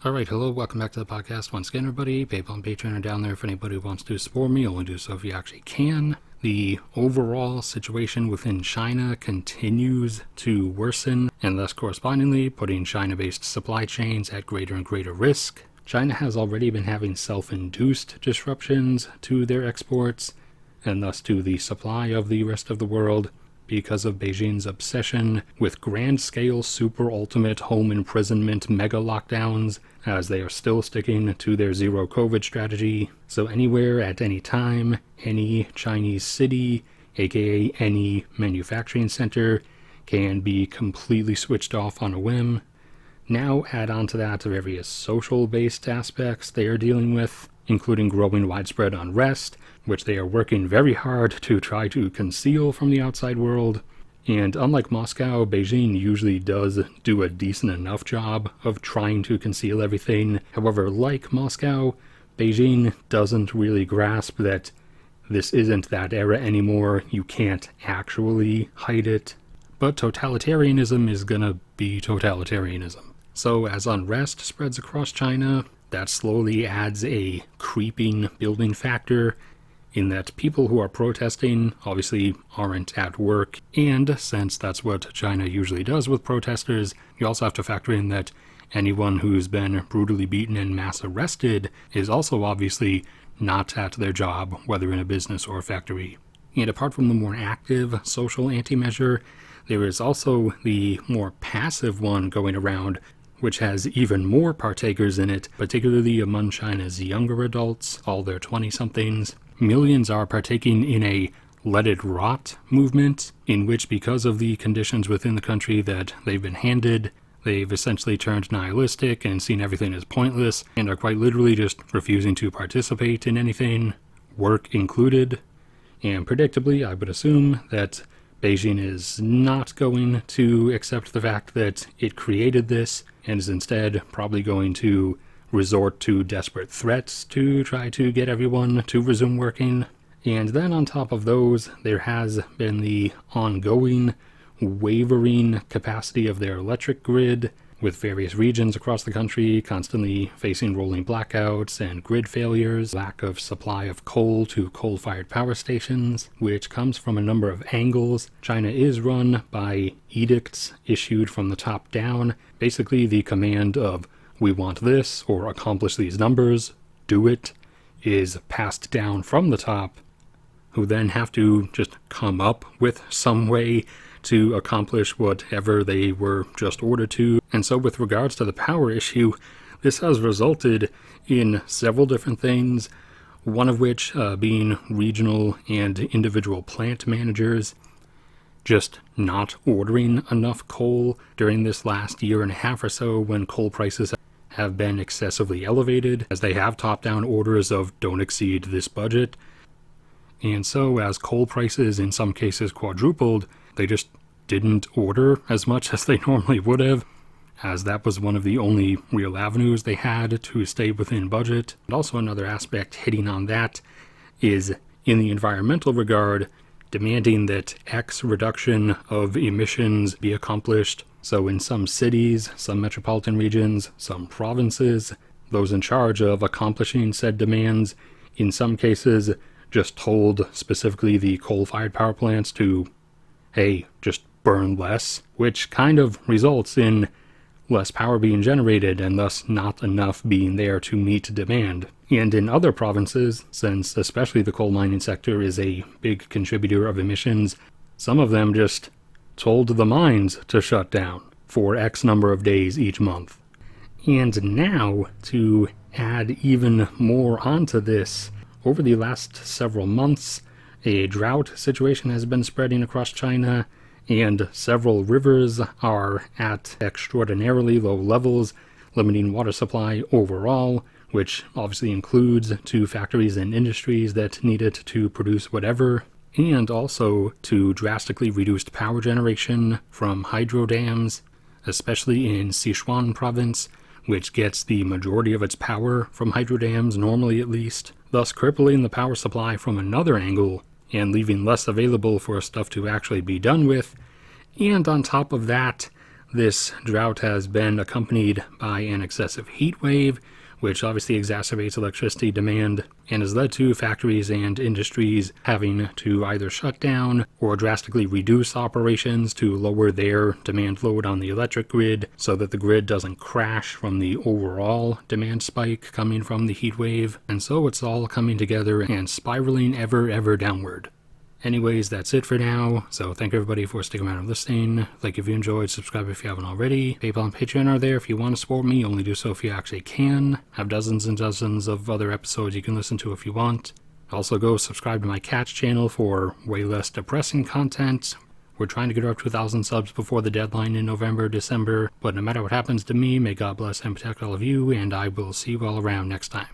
Alright, hello, welcome back to the podcast once again, everybody. PayPal and Patreon are down there if anybody wants to support me. Only do so if you actually can. The overall situation within China continues to worsen, and thus correspondingly putting China-based supply chains at greater and greater risk. China has already been having self-induced disruptions to their exports, and thus to the supply of the rest of the world, because of Beijing's obsession with grand-scale super ultimate home imprisonment mega lockdowns, as they are still sticking to their zero COVID strategy. So anywhere at any time, any Chinese city, aka any manufacturing center, can be completely switched off on a whim. Now add on to that the various social-based aspects they are dealing with, including growing widespread unrest, which they are working very hard to try to conceal from the outside world. And unlike Moscow, Beijing usually does do a decent enough job of trying to conceal everything. However, like Moscow, Beijing doesn't really grasp that this isn't that era anymore. You can't actually hide it. But totalitarianism is gonna be totalitarianism. So as unrest spreads across China, that slowly adds a creeping building factor in that people who are protesting obviously aren't at work, and since that's what China usually does with protesters, you also have to factor in that anyone who's been brutally beaten and mass arrested is also obviously not at their job, whether in a business or a factory. And apart from the more active social anti-measure, there is also the more passive one going around, which has even more partakers in it, particularly among China's younger adults, all their 20-somethings. Millions are partaking in a let it rot movement, in which, because of the conditions within the country that they've been handed, they've essentially turned nihilistic and seen everything as pointless, and are quite literally just refusing to participate in anything, work included. And predictably, I would assume that Beijing is not going to accept the fact that it created this, and is instead probably going to resort to desperate threats to try to get everyone to resume working. And then on top of those, there has been the ongoing wavering capacity of their electric grid, with various regions across the country constantly facing rolling blackouts and grid failures, lack of supply of coal to coal-fired power stations, which comes from a number of angles. China is run by edicts issued from the top down, basically the command of "we want this" or "accomplish these numbers, do it," is passed down from the top, who then have to just come up with some way to accomplish whatever they were just ordered to. And so with regards to the power issue, this has resulted in several different things, one of which being regional and individual plant managers just not ordering enough coal during this last year and a half or so, when coal prices have been excessively elevated, as they have top-down orders of don't exceed this budget. And so as coal prices in some cases quadrupled, they just didn't order as much as they normally would have, as that was one of the only real avenues they had to stay within budget. And also another aspect hitting on that is, in the environmental regard, demanding that X reduction of emissions be accomplished. So in some cities, some metropolitan regions, some provinces, those in charge of accomplishing said demands, in some cases, just told specifically the coal-fired power plants to, hey, just burn less, which kind of results in less power being generated and thus not enough being there to meet demand. And in other provinces, since especially the coal mining sector is a big contributor of emissions, some of them just told the mines to shut down for X number of days each month. And now, to add even more onto this, over the last several months, a drought situation has been spreading across China, and several rivers are at extraordinarily low levels, limiting water supply overall, which obviously includes to factories and industries that need it to produce whatever, and also to drastically reduced power generation from hydro dams, especially in Sichuan province, which gets the majority of its power from hydro dams, normally at least, thus crippling the power supply from another angle and leaving less available for stuff to actually be done with. And on top of that, This drought has been accompanied by an excessive heat wave, which obviously exacerbates electricity demand and has led to factories and industries having to either shut down or drastically reduce operations to lower their demand load on the electric grid so that the grid doesn't crash from the overall demand spike coming from the heat wave. And so it's all coming together and spiraling ever downward. Anyways, that's it for now, so thank everybody for sticking around and listening. Like if you enjoyed, subscribe if you haven't already. PayPal and Patreon are there if you want to support me, only do so if you actually can. Have dozens and dozens of other episodes you can listen to if you want. Also go subscribe to my Cats channel for way less depressing content. We're trying to get up to 1,000 subs before the deadline in November, December, but no matter what happens to me, may God bless and protect all of you, and I will see you all around next time.